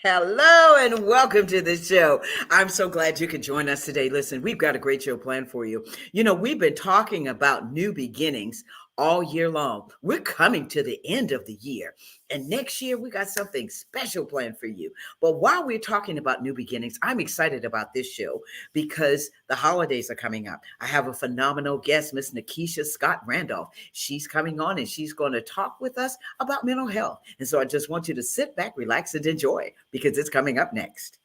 Hello and welcome to the show. I'm so glad you could join us today. Listen, we've got a great show planned for you. You know, we've been talking about new beginnings all year long. We're coming to the end of the year, and next year we got something special planned for you. But while we're talking about new beginnings, I'm excited about this show because the holidays are coming up. I have a phenomenal guest, Miss Nakisha Scott Randolph. She's coming on and she's going to talk with us about mental health. And so I just want you to sit back, relax, and enjoy because it's coming up next.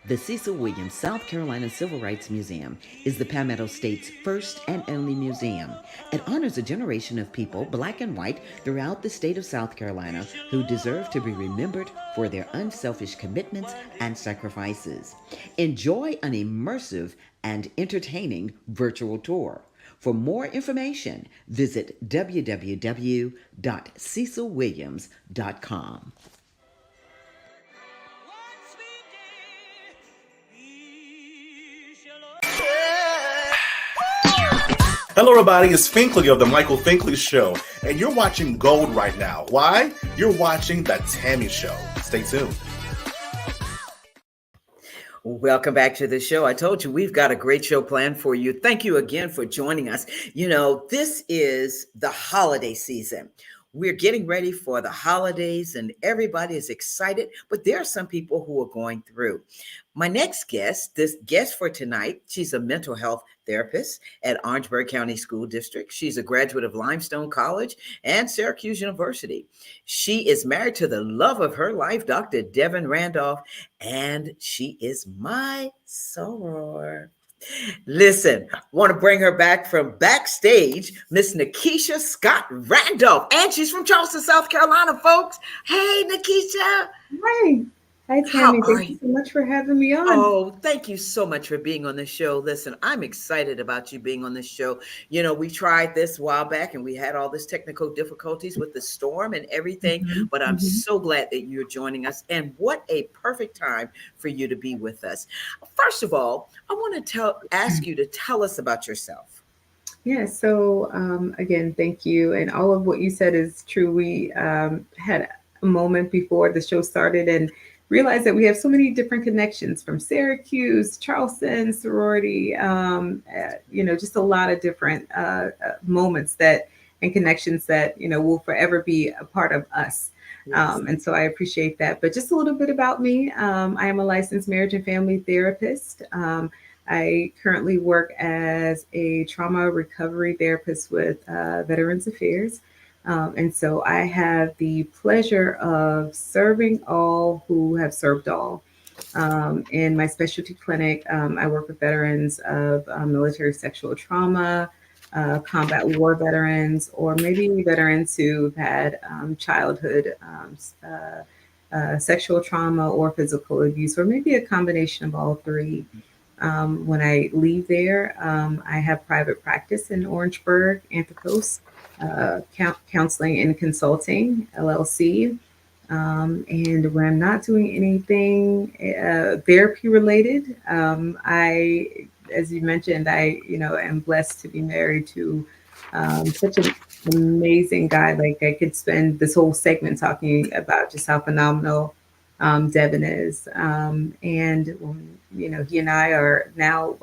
The Cecil Williams South Carolina Civil Rights Museum is the Palmetto State's first and only museum. It honors a generation of people, black and white, throughout the state of South Carolina who deserve to be remembered for their unselfish commitments and sacrifices. Enjoy an immersive and entertaining virtual tour. For more information, visit www.cecilwilliams.com. Hello, everybody. It's Finkley of The Michael Finkley Show, and you're watching Gold right now. Why? You're watching The Tammy Show. Stay tuned. Welcome back to the show. I told you we've got a great show planned for you. Thank you again for joining us. You know, this is the holiday season. We're getting ready for the holidays and everybody is excited, but there are some people who are going through. My next guest, this guest for tonight, she's a mental health therapist at Orangeburg County School District. She's a graduate of Limestone College and Syracuse University. She is married to the love of her life, Dr. Devin Randolph, and she is my soror. Listen, I want to bring her back from backstage, Miss Nakisha Scott Randolph, and she's from Charleston, South Carolina, folks. Hey, Nakisha. Hi. Hi, Tammy. Thank you so much for having me on. Oh, thank you so much for being on the show. Listen, I'm excited about you being on the show. You know, we tried this a while back and we had all this technical difficulties with the storm and everything, but I'm so glad that you're joining us. And what a perfect time for you to be with us. First of all, I want to ask you to tell us about yourself. Yeah, so again, thank you. And all of what you said is true. We had a moment before the show started and realized that we have so many different connections from Syracuse, Charleston, sorority, just a lot of different moments that and connections that, will forever be a part of us. Yes. And so I appreciate that. But just a little bit about me. I am a licensed marriage and family therapist. I currently work as a trauma recovery therapist with Veterans Affairs. And so I have the pleasure of serving all who have served all. In my specialty clinic, I work with veterans of military sexual trauma, combat war veterans, or maybe veterans who've had childhood sexual trauma or physical abuse, or maybe a combination of all three. When I leave there, I have private practice in Orangeburg, Anthropos. Counseling and Consulting, LLC. And when I'm not doing anything therapy related, as you mentioned, I am blessed to be married to such an amazing guy. Like I could spend this whole segment talking about just how phenomenal Devin is. And he and I are now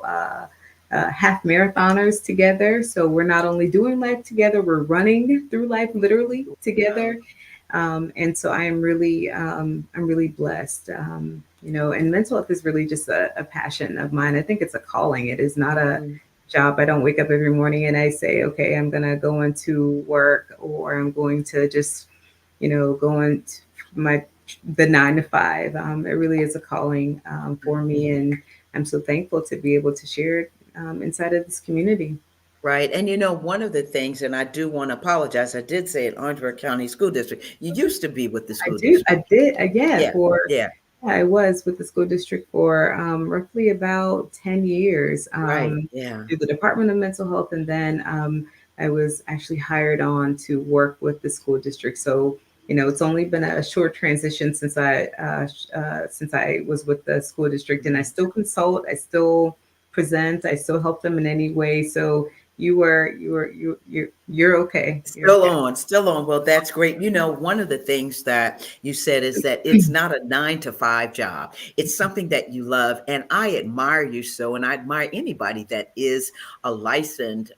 half marathoners together. So we're not only doing life together, we're running through life literally Wow. together. And so I'm really blessed. And mental health is really just a passion of mine. I think it's a calling. It is not a Mhm. job. I don't wake up every morning and I say, okay, I'm going to go into work, or I'm going to just, go into my the 9 to 5. It really is a calling for me, and I'm so thankful to be able to share it inside of this community. Right. And one of the things, and I do want to apologize, I did say it, Orangeburg County School District. You used to be with the school district. I did, yeah, Yeah. Yeah. I was with the school district for roughly about 10 years Right. Yeah. through the Department of Mental Health. And then I was actually hired on to work with the school district. So, it's only been a short transition since I was with the school district, and I still consult, I still present, I still help them in any way. So you're okay. You're Still okay. on, still on. Well, that's great. One of the things that you said is that it's not a 9 to 5 job. It's something that you love. And I admire you so, and I admire anybody that is a licensed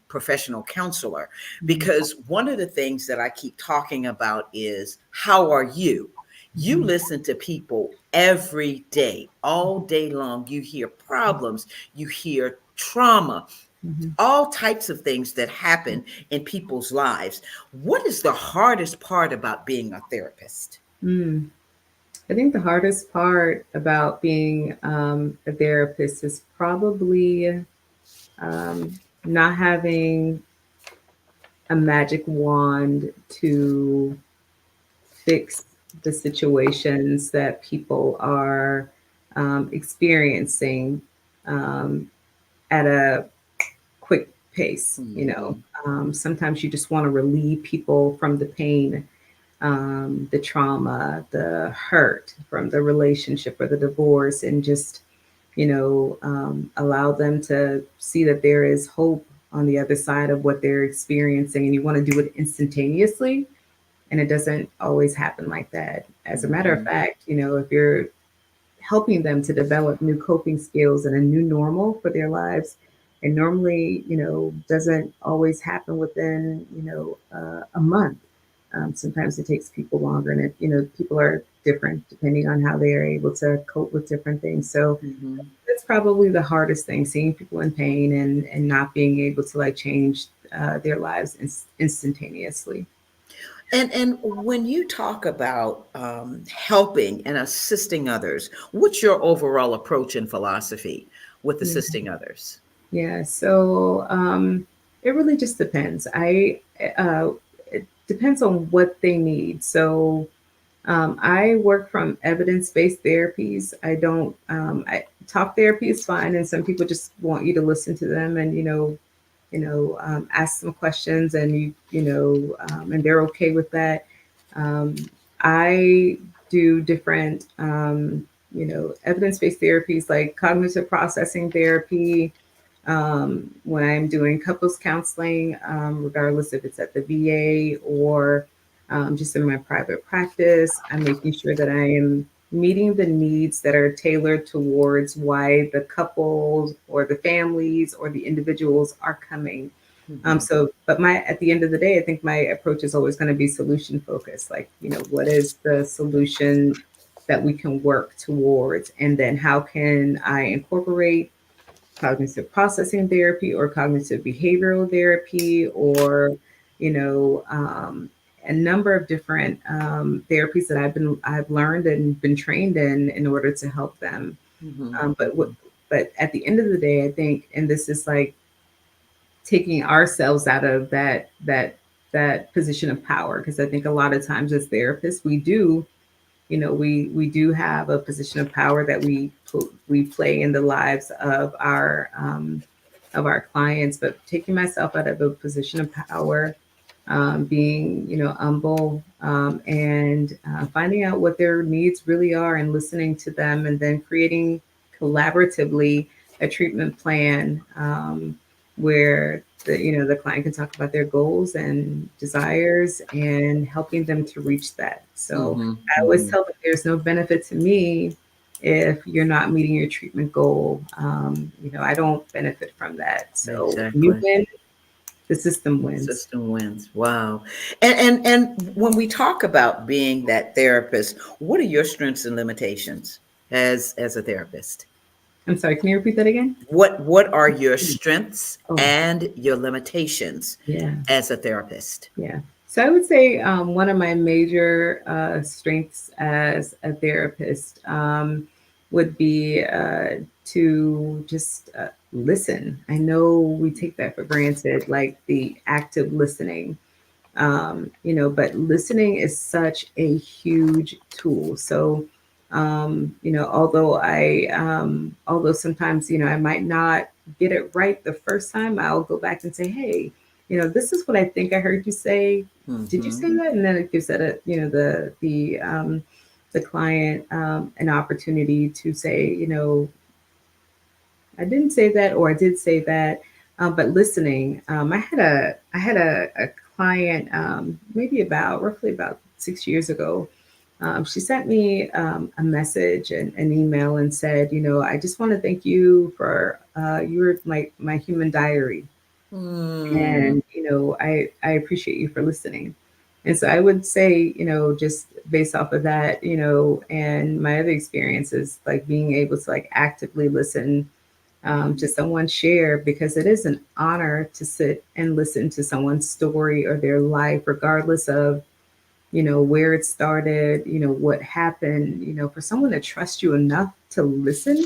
professional counselor, because one of the things that I keep talking about is how are you? You Mhm. listen to people every day, all day long. You hear problems, you hear trauma, Mhm. all types of things that happen in people's lives. What is the hardest part about being a therapist? Mm. I think the hardest part about being a therapist is probably not having a magic wand to fix the situations that people are experiencing um, at a quick pace. Mhm. Sometimes you just want to relieve people from the pain, the trauma, the hurt from the relationship or the divorce, and just, allow them to see that there is hope on the other side of what they're experiencing. And you want to do it instantaneously. And it doesn't always happen like that. As a matter of Mhm. fact, if you're helping them to develop new coping skills and a new normal for their lives, and normally, doesn't always happen within, a month. Sometimes it takes people longer, and people are different depending on how they are able to cope with different things. So Mhm. that's probably the hardest thing: seeing people in pain and not being able to like change their lives instantaneously. And when you talk about helping and assisting others, what's your overall approach and philosophy with Yeah. assisting others? Yeah, so it really just depends. It depends on what they need. So I work from evidence-based therapies. I don't. Talk therapy is fine, and some people just want you to listen to them and ask some questions, and and they're okay with that. I do different evidence-based therapies like cognitive processing therapy, when I'm doing couples counseling, regardless if it's at the VA or just in my private practice. I'm making sure that I am meeting the needs that are tailored towards why the couples or the families or the individuals are coming. Mhm. But at the end of the day, I think my approach is always going to be solution focused. Like, what is the solution that we can work towards? And then how can I incorporate cognitive processing therapy or cognitive behavioral therapy, or a number of different therapies that I've learned and been trained in order to help them. Mhm. But what Mhm. but at the end of the day, I think, and this is like taking ourselves out of that position of power, because I think a lot of times as therapists we do, we do have a position of power that we play in the lives of our clients. But taking myself out of a position of power, being humble, and finding out what their needs really are and listening to them, and then creating collaboratively a treatment plan, where the client can talk about their goals and desires and helping them to reach that. So Mhm. I always Mhm. tell them there's no benefit to me if you're not meeting your treatment goal. I don't benefit from that. So you Exactly. win, the system wins. System wins. Wow. And when we talk about being that therapist, what are your strengths and limitations as a therapist? I'm sorry, can you repeat that again? What are your strengths Oh, and your limitations yeah. as a therapist? Yeah. So I would say one of my major strengths as a therapist would be to just listen. I know we take that for granted, like the active listening, but listening is such a huge tool. So, although sometimes, I might not get it right the first time, I'll go back and say, hey, this is what I think I heard you say. Did you Hmm. say that? And then it gives that the client an opportunity to say, I didn't say that, or I did say that. But listening, I had a client maybe about roughly about 6 years ago. She sent me a message and an email and said, I just want to thank you for you're my human diary, Mm. and I appreciate you for listening. And so I would say, just based off of that, and my other experiences, like being able to like actively listen to someone share, because it is an honor to sit and listen to someone's story or their life, regardless of where it started, what happened. For someone to trust you enough to listen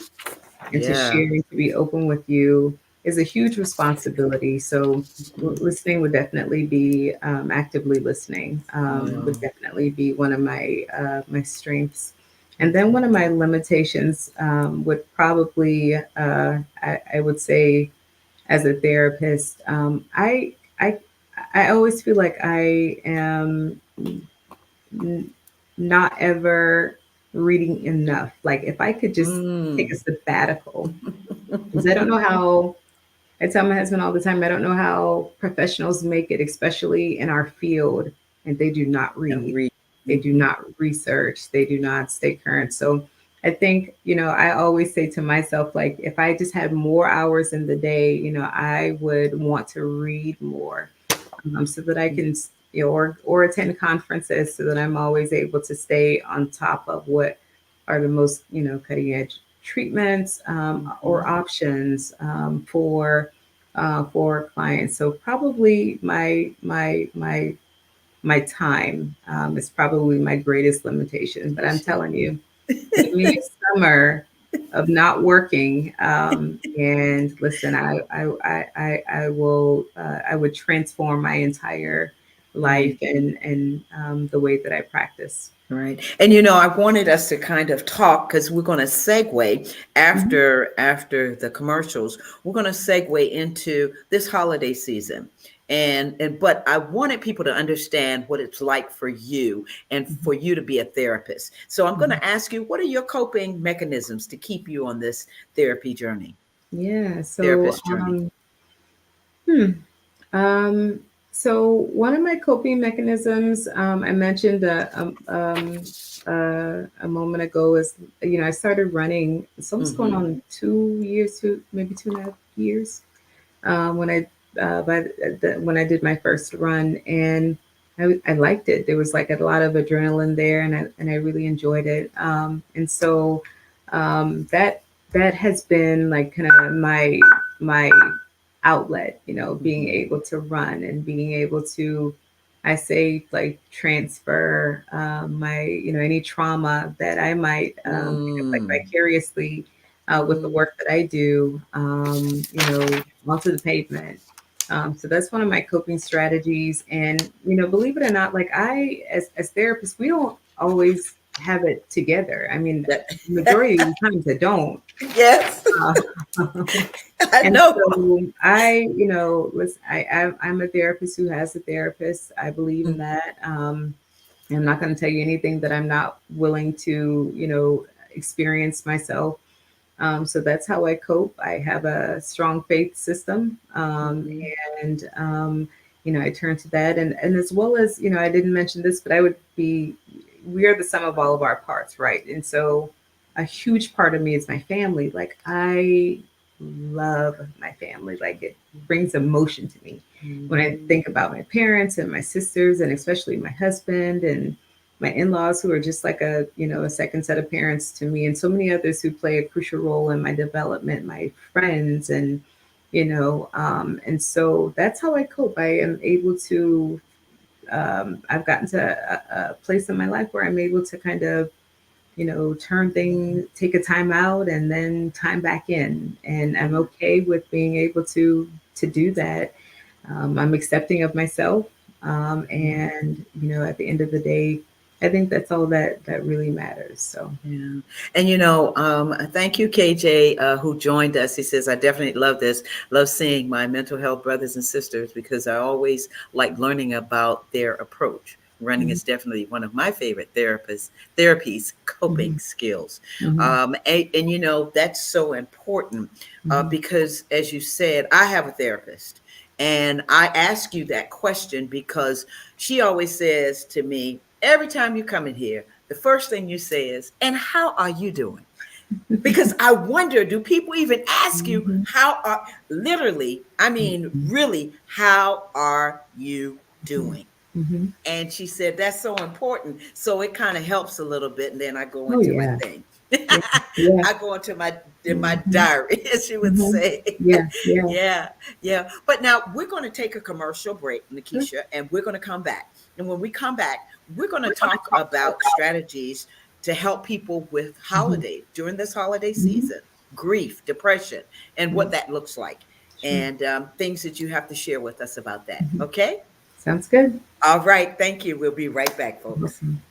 and to Yeah. share and to be open with you is a huge responsibility. So listening would definitely be actively listening would Wow. definitely be one of my strengths. And then one of my limitations would probably I would say, as a therapist, I I always feel like I am n- not ever reading enough. Like if I could just take a Mm. sabbatical, because I don't know how. I tell my husband all the time, I don't know how professionals make it, especially in our field, and they do not And read, read. they do Mhm. not research, they do not stay current. So I think, I always say to myself, like, if I just had more hours in the day, I would want to read more, so that I can, or attend conferences, so that I'm always able to stay on top of what are the most, cutting edge treatments or Mhm. options for clients. So probably my time is probably my greatest limitation. But I'm telling you, give me a summer of not working, and listen, I will I would transform my entire life Right. and the way that I practice. Right. And I wanted us to kind of talk because we're going to segue Mhm. after the commercials. We're going to segue into this holiday season. And but I wanted people to understand what it's like for you and Mhm. for you to be a therapist. So I'm going Mhm. to ask you, what are your coping mechanisms to keep you on this therapy journey, Yeah. So therapist journey? hmm. Um, so one of my coping mechanisms, I mentioned a moment ago, is I started running. It's almost going Mm-hmm. on 2 years, maybe 2.5 years. When when I did my first run, and I liked it. There was like a lot of adrenaline there, and I really enjoyed it. And so that has been like kind of my outlet, being Mm-hmm. able to run and being able to, I say, like transfer my, any trauma that I might pick up, like Mm. vicariously with the Mm. work that I do, onto the pavement. So that's one of my coping strategies. And, believe it or not, like as therapists, we don't always have it together. I mean, That, majority of the times I don't. yes, Uh, I And know. so listen, I'm a therapist who has a therapist. I believe in that. I'm not going to tell you anything that I'm not willing to, experience myself. So that's how I cope. I have a strong faith system, Mhm. and I turn to that, and as well as, I didn't mention this, but we are the sum of all of our parts, right? And so a huge part of me is my family. Like I love my family. Like it brings emotion to me when I think about my parents and my sisters, and especially my husband and my in-laws, who are just like a second set of parents to me, and so many others who play a crucial role in my development, my friends, and so that's how I cope. I am able to I've gotten to a place in my life where I'm able to kind of, turn things, take a time out and then time back in. And I'm okay with being able to do that. I'm accepting of myself. And, at the end of the day, I think that's all that really matters. So, Yeah. And thank you, KJ, who joined us. He says, I definitely love this. Love seeing my mental health brothers and sisters because I always like learning about their approach. Running mhm, is definitely one of my favorite therapies, coping mhm, skills. mhm, That's so important mhm, because, as you said, I have a therapist. And I ask you that question because she always says to me, every time you come in here, the first thing you say is, and how are you doing? Because I wonder, do people even ask you mhm, how are literally, I mean, mhm, really, how are you mhm, doing? mhm. And she said, that's so important. So it kind of helps a little bit. And then I go Oh into my yeah, thing. yeah, yeah. I go into my Mhm, diary, as she would mhm. say. Yeah, yeah. Yeah, yeah. But now we're going to take a commercial break, Sure. Nakisha, and we're going to come back. And when we come back, we're going to talk about strategies to help people with Mhm, holidays during this holiday mhm. season, grief, depression, and Yeah, what that looks like, sure. and things that you have to share with us about that. Mhm. Okay? Sounds good. All right. Thank you. We'll be right back, folks. Awesome.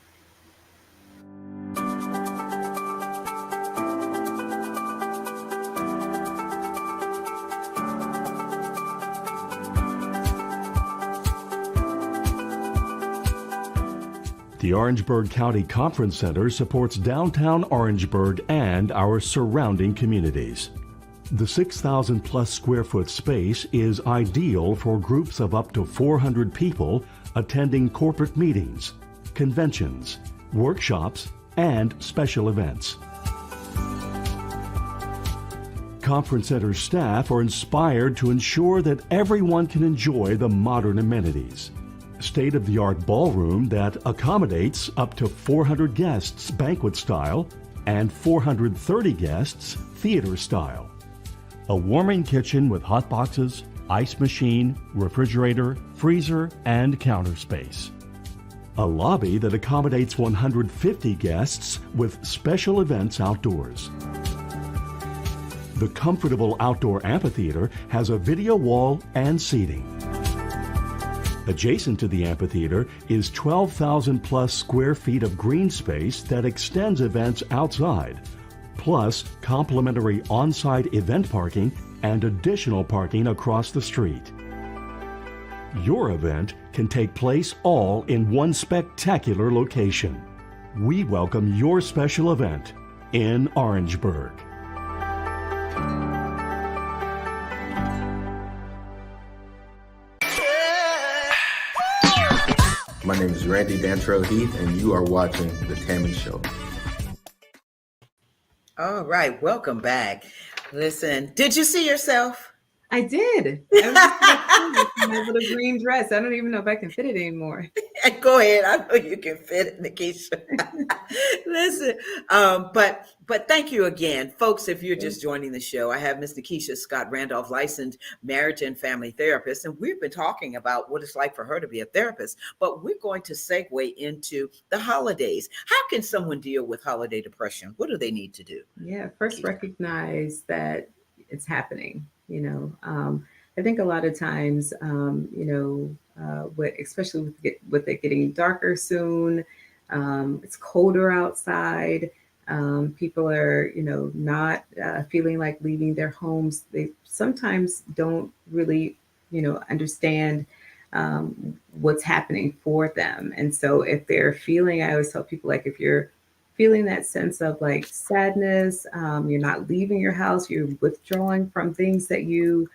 The Orangeburg County Conference Center supports downtown Orangeburg and our surrounding communities. The 6,000 plus square foot space is ideal for groups of up to 400 people attending corporate meetings, conventions, workshops, and special events. Conference Center staff are inspired to ensure that everyone can enjoy the modern amenities. State-of-the-art ballroom that accommodates up to 400 guests banquet style and 430 guests theater style. A warming kitchen with hot boxes, ice machine, refrigerator, freezer, and counter space. A lobby that accommodates 150 guests with special events outdoors. The comfortable outdoor amphitheater has a video wall and seating. Adjacent to the amphitheater is 12,000 plus square feet of green space that extends events outside, plus complimentary on-site event parking and additional parking across the street. Your event can take place all in one spectacular location. We welcome your special event in Orangeburg. My name is Randy Dantrell Heath, and you are watching The Tammy Show. All right. Welcome back. Listen, did you see yourself? I did. I was just about to say this in my little green dress. I don't even know if I can fit it anymore. Go ahead. I know you can fit it, Nakisha. Listen, but thank you again, folks. If you're just joining the show, I have Miss Nakisha Scott Randolph, licensed marriage and family therapist, and we've been talking about what it's like for her to be a therapist. But we're going to segue into the holidays. How can someone deal with holiday depression? What do they need to do? Yeah, first Nakisha? recognize that it's happening. I think a lot of times, especially with it getting darker soon, it's colder outside. People are, not feeling like leaving their homes. They sometimes don't really, understand what's happening for them. And so if they're feeling, I always tell people, like, if you're feeling that sense of like sadness, you're not leaving your house, you're withdrawing from things that you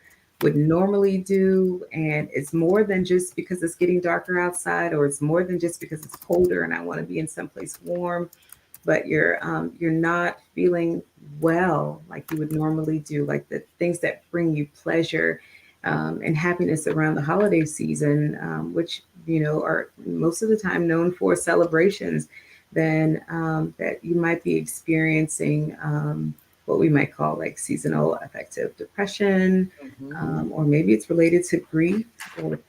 would normally do. And it's more than just because it's getting darker outside, or it's more than just because it's colder and I want to be in someplace warm. but you're not feeling well like you would normally do, like the things that bring you pleasure and happiness around the holiday season, which are most of the time known for celebrations, then that you might be experiencing what we might call like seasonal affective depression, Mhm. or maybe it's related to grief, or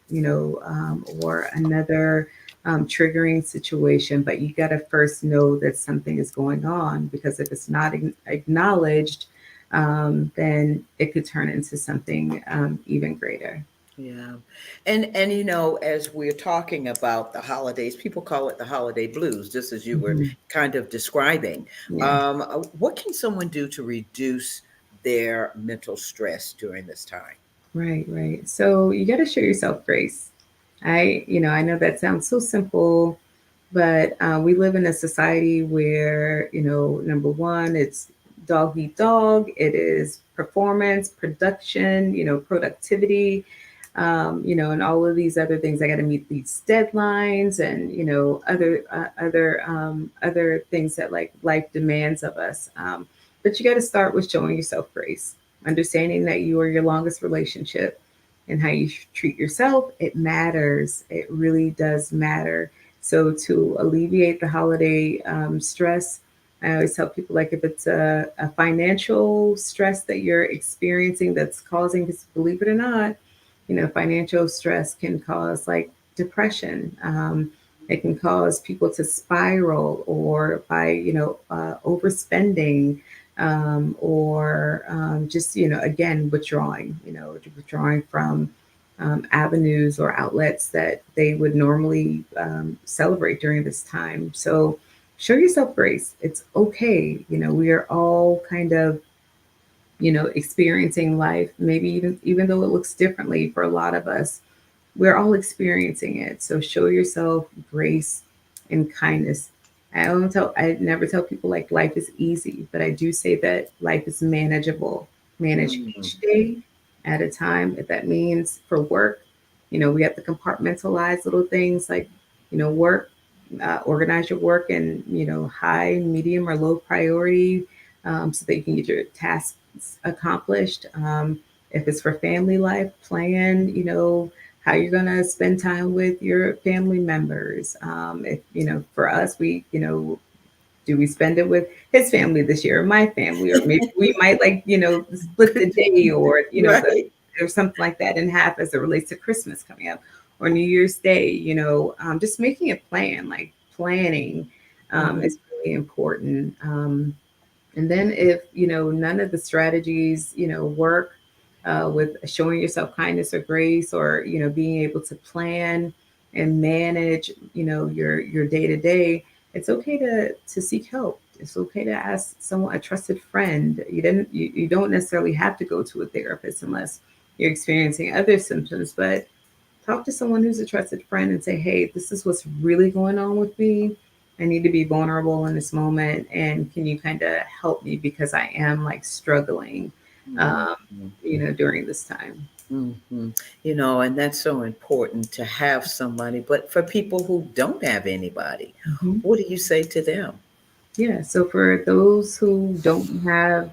or another triggering situation. But you got to first know that something is going on, because if it's not acknowledged, then it could turn into something even greater. Yeah. And as we're talking about the holidays, people call it the holiday blues, just as you were Mhm. kind of describing. Yeah. What can someone do to reduce their mental stress during this time? Right, right. So you got to show yourself grace. I know that sounds so simple, but we live in a society where, number one, it's dog eat dog. It is performance, production, productivity, and all of these other things. I got to meet these deadlines, and other things that like life demands of us. But you got to start with showing yourself grace, understanding that you are your longest relationship, and how you treat yourself. It matters. It really does matter. So to alleviate the holiday stress, I always tell people, like, if it's a financial stress that you're experiencing that's causing, because believe it or not, financial stress can cause like depression. It can cause people to spiral, or by, overspending, or just, again, withdrawing from avenues or outlets that they would normally celebrate during this time. So show yourself grace. It's okay. We are all kind of, experiencing life, maybe even though it looks differently for a lot of us, we're all experiencing it. So show yourself grace and kindness. I never tell people like life is easy, but I do say that life is manageable. Manage Mm. each day at a time. If that means for work, we have to compartmentalize little things like, work, organize your work in, high, medium, or low priority, so that you can get your tasks accomplished. If it's for family life, plan, how you're going to spend time with your family members. If, for us, do we spend it with his family this year, or my family, or maybe we might like, split the day, or, Right. or something like that in half as it relates to Christmas coming up, or New Year's Day, just making a plan, like planning Mhm. is really important. And then if, none of the strategies, work, with showing yourself kindness or grace, or, being able to plan and manage, your day to day, it's okay to seek help. It's okay to ask someone, a trusted friend. You don't necessarily have to go to a therapist unless you're experiencing other symptoms, but talk to someone who's a trusted friend and say, hey, this is what's really going on with me. I need to be vulnerable in this moment. And can you kind of help me, because I am like struggling, Mhm. um, during this time. Mhm. And that's so important to have somebody. But for people who don't have anybody, Mhm. what do you say to them? Yeah. So for those who don't have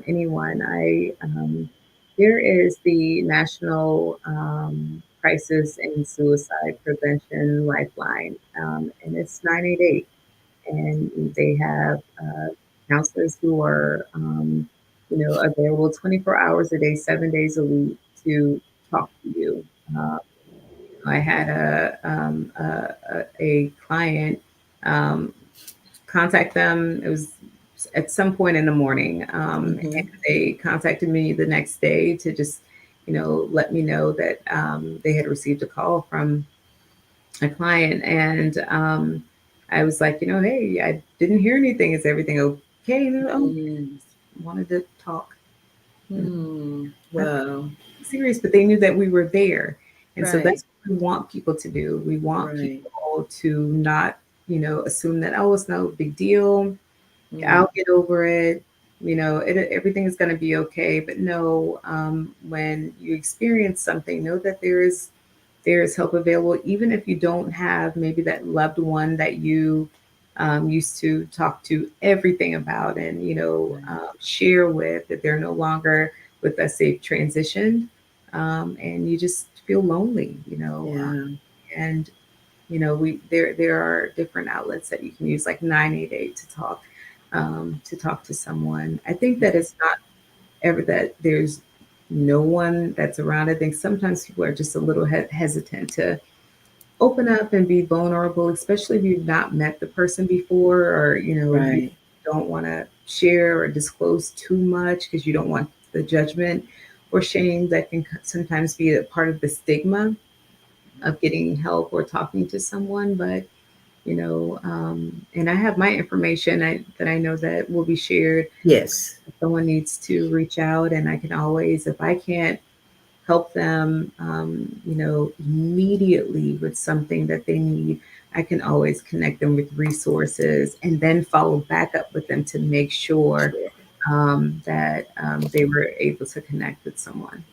anyone, there is the National Crisis and Suicide Prevention Lifeline, and it's 988, and they have counselors who are, available 24 hours a day, 7 days a week to talk to you. Uh, I had a client um, contact them. It was at some point in the morning, and Mhm. they contacted me the next day to just, let me know that they had received a call from a client, and I was like, hey, I didn't hear anything. Is everything okay? And they're, oh, Mm. wanted to talk. Mm. Nothing Wow. serious, but they knew that we were there. And so Right. that's what we want people to do. We want Right. people to not, assume that, oh, it's no big deal. Mm. I'll get over it. Everything is going to be okay. But no, when you experience something, know that there is help available, even if you don't have maybe that loved one that you used to talk to everything about and, share with, that they're no longer with us. They've transitioned, and you just feel lonely, Yeah. and we there are different outlets that you can use, like 988, to talk to someone. I think that it's not ever that there's no one that's around. I think sometimes people are just a little hesitant to open up and be vulnerable, especially if you've not met the person before, or you Right. don't want to share or disclose too much because you don't want the judgment or shame that can sometimes be a part of the stigma of getting help or talking to someone. But and I have my information that I know that will be shared. Yes. If someone needs to reach out, and I can always, if I can't help them, immediately with something that they need, I can always connect them with resources and then follow back up with them to make sure Sure. that they were able to connect with someone.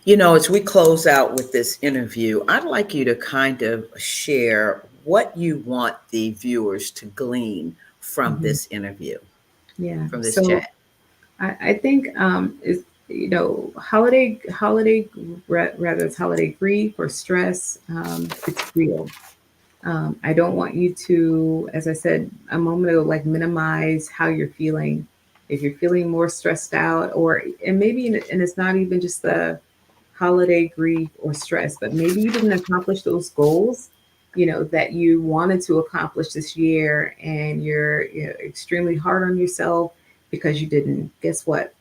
As we close out with this interview, I'd like you to kind of share what you want the viewers to glean from Mhm. this interview, Yeah. from this So chat. I think is holiday, rather it's holiday grief or stress. It's real. I don't want you to, as I said a moment ago, like minimize how you're feeling. If you're feeling more stressed out, or and maybe and it's not even just the holiday grief or stress, but maybe you didn't accomplish those goals, that you wanted to accomplish this year, and you're extremely hard on yourself because you didn't. Guess what?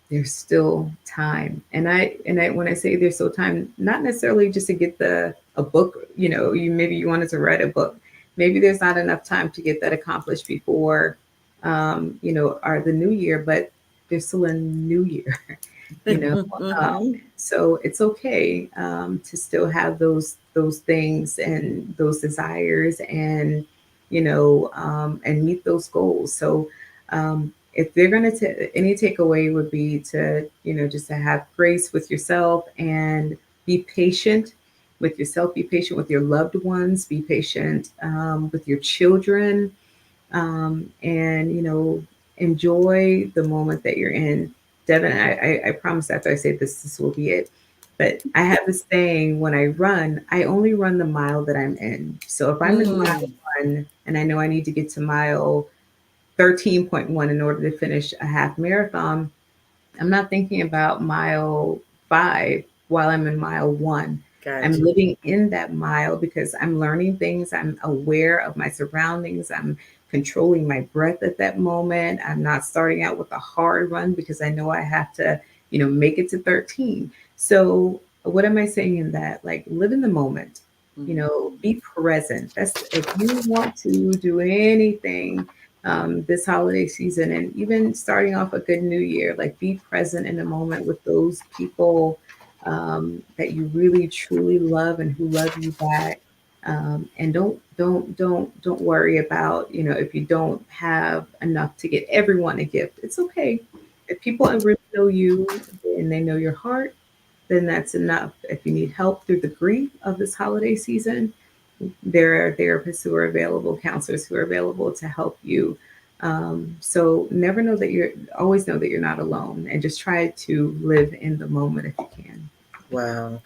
There's still time. And I when I say there's still time, not necessarily just to get the a book, you wanted to write a book. Maybe there's not enough time to get that accomplished before or the new year, but there's still a new year, you know. So it's okay, to still have those things and those desires, and and meet those goals. So if they're going to any takeaway would be to just to have grace with yourself, and be patient with yourself, be patient with your loved ones, be patient with your children, and enjoy the moment that you're in. Devin, I promise after I say this will be it. But I have this saying: when I run, I only run the mile that I'm in. So if I'm in mile Mm, one and I know I need to get to mile 13.1 in order to finish a half marathon, I'm not thinking about mile 5 while I'm in mile 1. I'm gotcha. living in that mile because I'm learning things. I'm aware of my surroundings. I'm controlling my breath at that moment. I'm not starting out with a hard run because I know I have to, make it to 13. So, what am I saying in that? Like, live in the moment, Mm, be present. That's if you want to do anything this holiday season, and even starting off a good new year, like be present in the moment with those people that you really truly love and who love you back. And don't worry about if you don't have enough to get everyone a gift. It's okay. If people really know you and they know your heart, then that's enough. If you need help through the grief of this holiday season, there are therapists who are available, counselors who are available to help you. So never know that you're always know that you're not alone, and just try to live in the moment if you can. wow.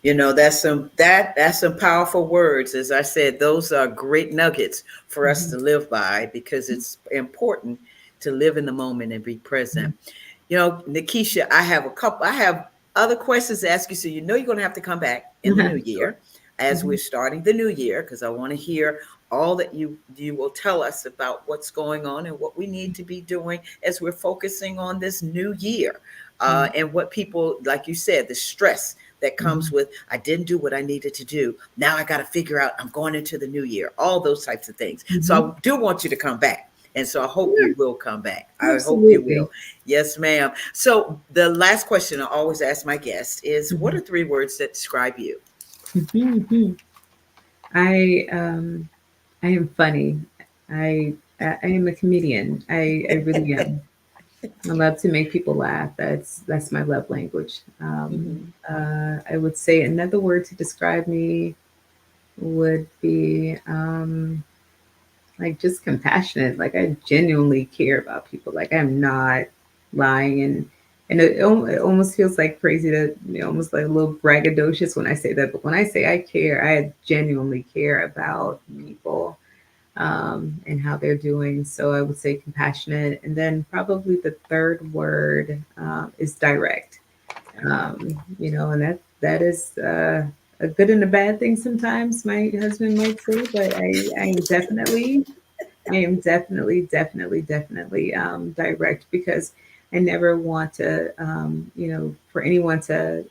That's some powerful words. As I said, those are great nuggets for us Mhm, to live by, because it's important to live in the moment and be present. mhm, Nakisha, I have other questions to ask you. So you're going to have to come back in the new Sure. year as we're Mhm, starting the new year, because I want to hear all that you will tell us about what's going on and what we need to be doing as we're focusing on this new year. right. And what people, like you said, the stress that comes Mhm, with, I didn't do what I needed to do. Now I got to figure out, I'm going into the new year, all those types of things. So mhm. I do want you to come back. And so I hope Sure, you will come back. I hope you will. absolutely. Yes, ma'am. So the last question I always ask my guests is, what Mhm, are 3 words that describe you? mhm, mhm. I I am funny. I I am a comedian. I really am. I love to make people laugh. That's my love language. Mhm. I would say another word to describe me would be like just compassionate. Like I genuinely care about people. Like I'm not lying, and it almost feels like crazy to, almost like a little braggadocious when I say that. But when I say I care, I genuinely care about people, and how they're doing. So I would say compassionate, and then probably the third word is direct. And that is a good and a bad thing sometimes. My husband might say, but I am definitely direct, because I never want to, for anyone to,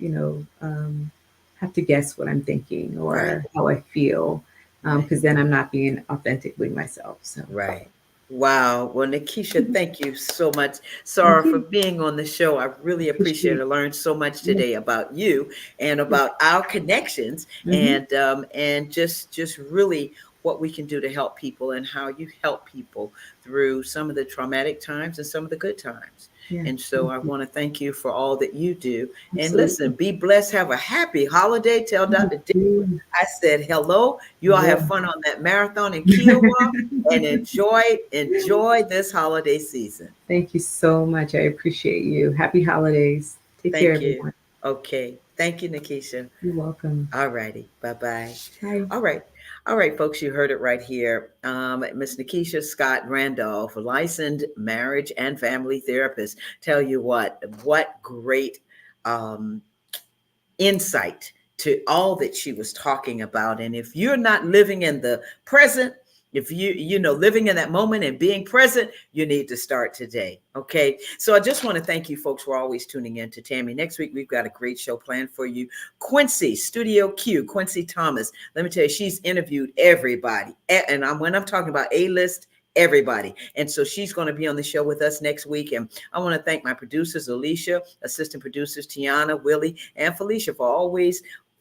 have to guess what I'm thinking Right. or how I feel, Right. because then I'm not being authentically myself. So Right. Wow. Well, Nakisha, thank you so much, thank Sarah, for you. being on the show. I really appreciate it. Appreciate I learned so much it. today about you and about our connections, Mm-hmm. and just really what we can do to help people and how you help people through some of the traumatic times and some of the good times. Yeah. And so Thank I you. want to thank you for all that you do. And listen, Absolutely. be blessed. Have a happy holiday. Tell You Dr. D too. I said hello. I You all have will. fun on that marathon in Kiowa and enjoy this holiday season. Thank you so much. I appreciate you. Happy holidays. Take care, Thank you. everyone. Okay. Thank you, Nakisha. You're welcome. All righty. Bye-bye. Bye. All right. All right, folks, you heard it right here. Miss Nakisha Scott Randolph, licensed marriage and family therapist. Tell you what great um, insight to all that she was talking about. And if you're not living in the present, if living in that moment and being present, you need to start today. Okay. So I just want to thank you folks for always tuning in to Tammy. Next week, we've got a great show planned for you. Quincy, Studio Q, Quincy Thomas. Let me tell you, she's interviewed everybody. And when I'm talking about A-list, everybody. And so she's going to be on the show with us next week. And I want to thank my producers, Alicia, assistant producers, Tiana, Willie, and Felicia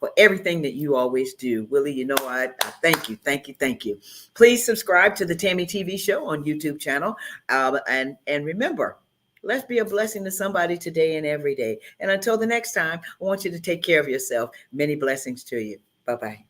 for everything that you always do. Willie, I thank you, thank you, thank you. Please subscribe to the Tammy TV show on YouTube channel. And remember, let's be a blessing to somebody today and every day. And until the next time, I want you to take care of yourself. Many blessings to you. Bye-bye.